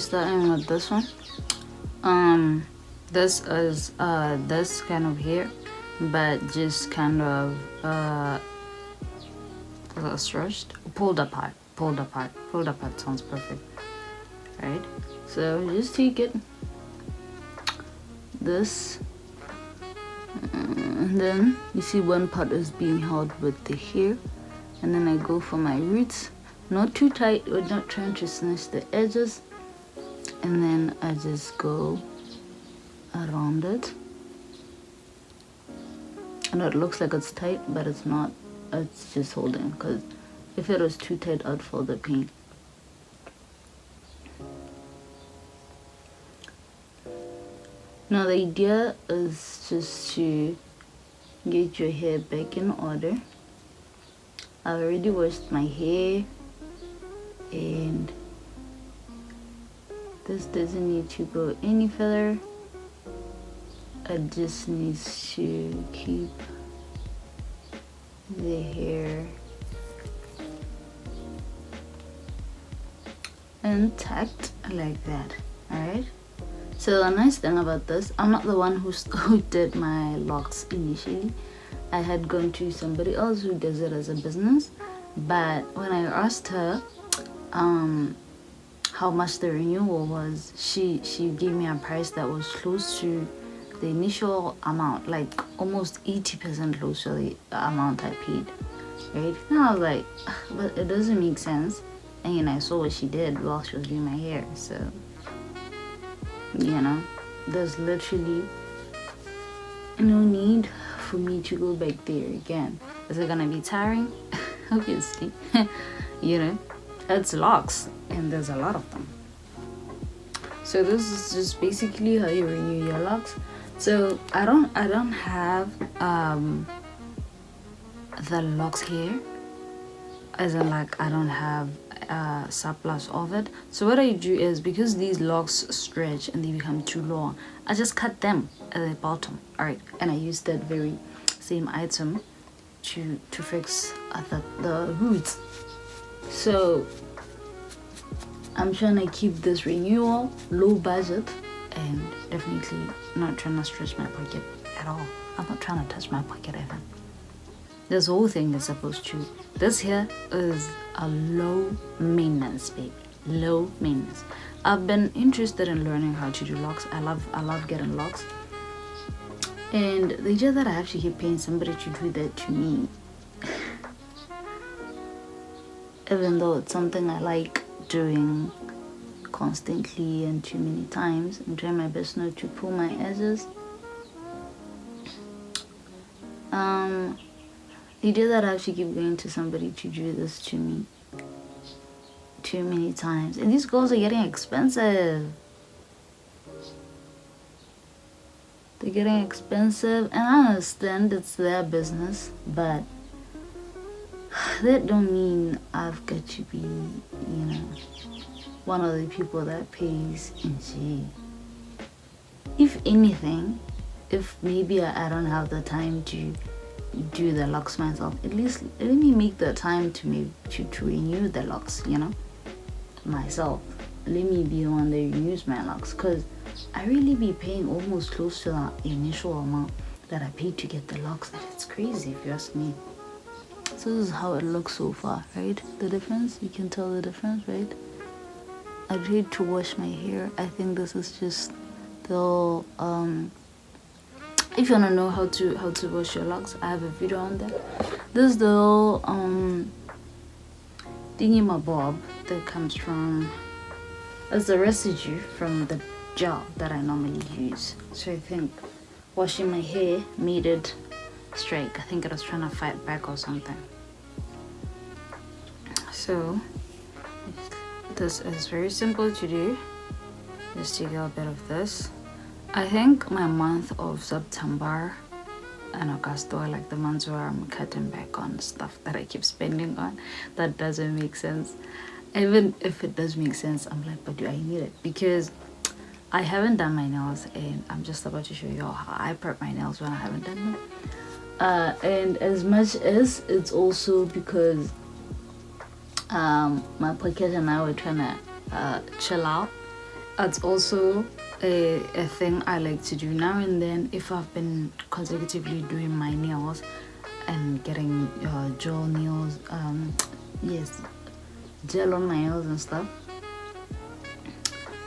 starting with this one. This is this kind of hair, but just kind of stretched, pulled apart sounds perfect, right? So just take it, this, and then you see one part is being held with the hair, and then I go for my roots, not too tight, we're not trying to snatch the edges, and then I just go around it. I know it looks like it's tight, but it's not. It's just holding, because if it was too tight, I'd feel the pain. Now the idea is just to get your hair back in order. I already washed my hair, and this doesn't need to go any further. It just needs to keep the hair intact like that. Alright, so the nice thing about this, I'm not the one who did my locks initially. I had gone to somebody else who does it as a business, but when I asked her how much the renewal was, she gave me a price that was close to the initial amount, like almost 80% close to the amount I paid, right? And I was like, but it doesn't make sense. And I saw what she did while she was doing my hair, so there's literally no need for me to go back there again. Is it gonna be tiring? Obviously. It's locks, and there's a lot of them. So this is just basically how you renew your locks. So I don't have the locks here, as in like I don't have surplus of it. So what I do is, because these locks stretch and they become too long, I just cut them at the bottom. Alright, and I use that very same item to fix the roots. So I'm trying to keep this renewal low budget, and definitely not trying to stretch my pocket at all. I'm not trying to touch my pocket even. This whole thing is supposed to, this here is a low maintenance, babe. Low maintenance. I've been interested in learning how to do locks. I love getting locks. And the idea that I have to keep paying somebody to do that to me, even though it's something I like doing constantly and too many times, I'm trying my best not to pull my edges. The idea that I have to keep going to somebody to do this to me too many times, and these girls are getting expensive. They're getting expensive, and I understand it's their business, but that don't mean I've got to be, one of the people that pays in G. If anything, if maybe I don't have the time to do the locks myself, at least let me make the time to renew the locks, myself. Let me be the one that renews my locks, because I really be paying almost close to the initial amount that I paid to get the locks, and it's crazy if you ask me. So this is how it looks so far, right? The difference, you can tell the difference, right? I paid to wash my hair. I think this is just the if you wanna know how to wash your locks, I have a video on that. This is the thingy-ma-bob that comes from, as a residue from the gel that I normally use. So I think washing my hair made it strike. I think it was trying to fight back or something. So this is very simple to do. Just take a bit of this. I think my month of September and August are like the months where I'm cutting back on stuff that I keep spending on that doesn't make sense. Even if it does make sense, I'm like, but do I need it? Because I haven't done my nails, and I'm just about to show you all how I prep my nails when I haven't done them. And as much as it's also because my pocket and I were trying to chill out That's also a thing I like to do now and then if I've been consecutively doing my nails and getting gel nails, yes, gel on my nails and stuff.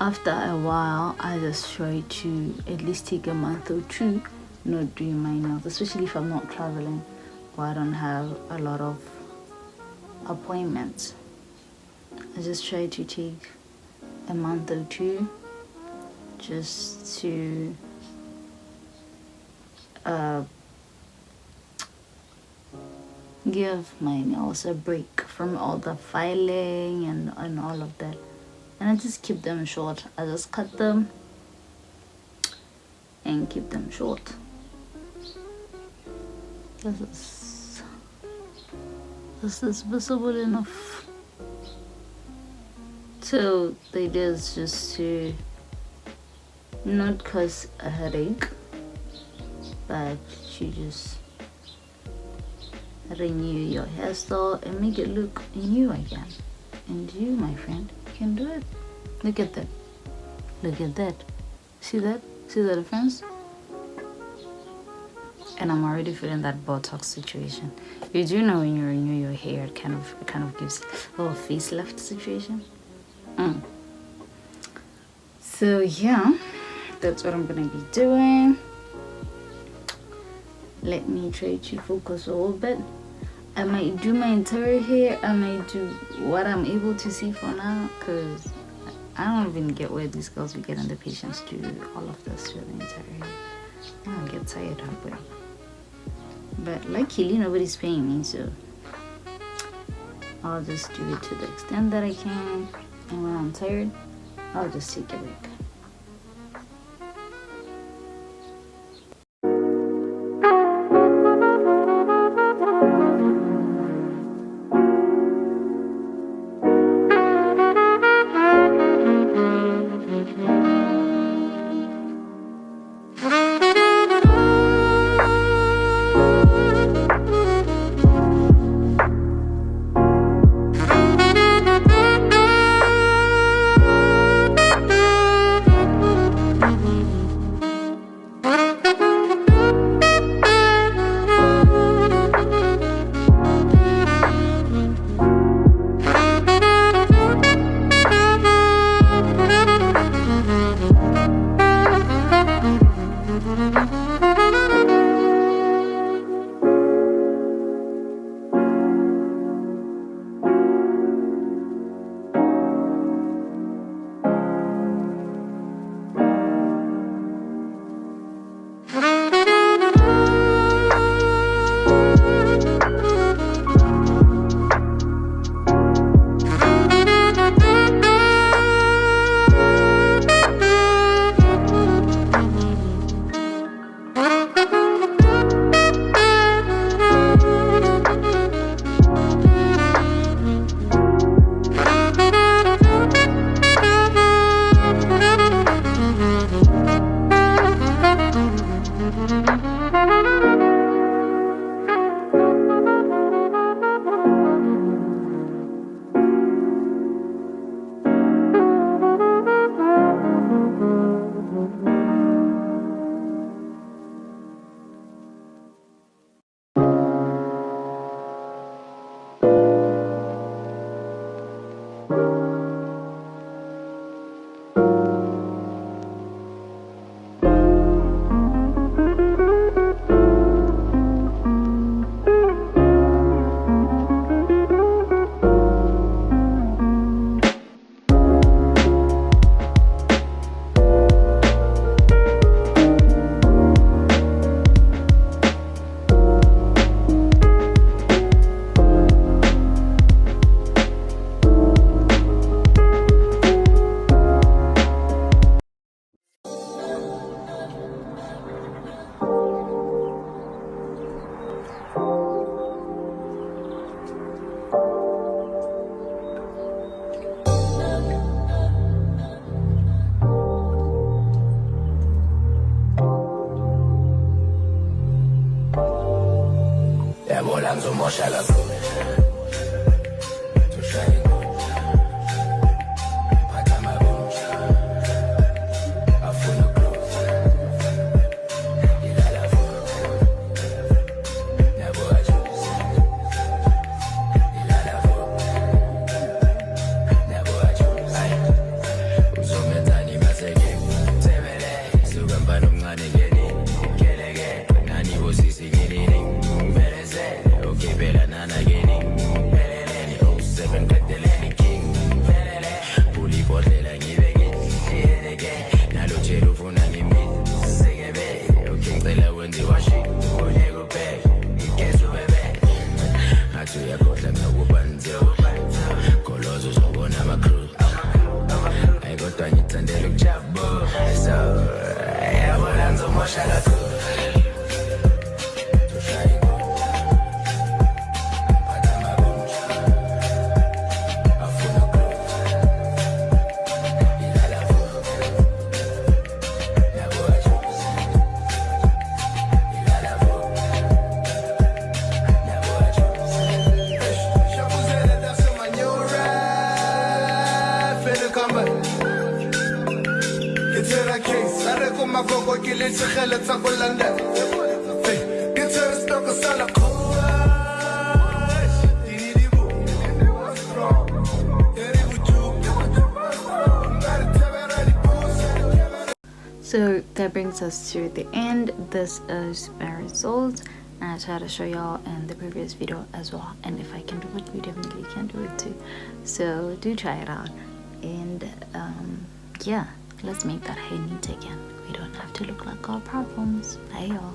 After a while, I just try to at least take a month or two not doing my nails, especially if I'm not traveling or I don't have a lot of appointments. I just try to take a month or two just to give my nails a break from all the filing and all of that, and I just keep them short. I just cut them and keep them short. This is visible enough so the idea is just to not cause a headache, but you just renew your hairstyle and make it look new again. And you, my friend, can do it. Look at that. Look at that. See that? See the difference? And I'm already feeling that Botox situation. You do know when you renew your hair, it kind of gives a little facelift situation. So yeah, that's what I'm gonna be doing. Let me try to focus a little bit. I might do my entire hair. I might do what I'm able to see for now, because I don't even get where these girls be getting the patience to do all of this for the entire hair. I'll get tired halfway. But luckily nobody's paying me, so I'll just do it to the extent that I can, and when I'm tired I'll just take a break. So that brings us to the end. This is my result, and I tried to show y'all in the previous video as well. And if I can do it, you definitely can do it too. So do try it out, and yeah, let's make that hair neat again. We don't have to look like our problems. Bye y'all.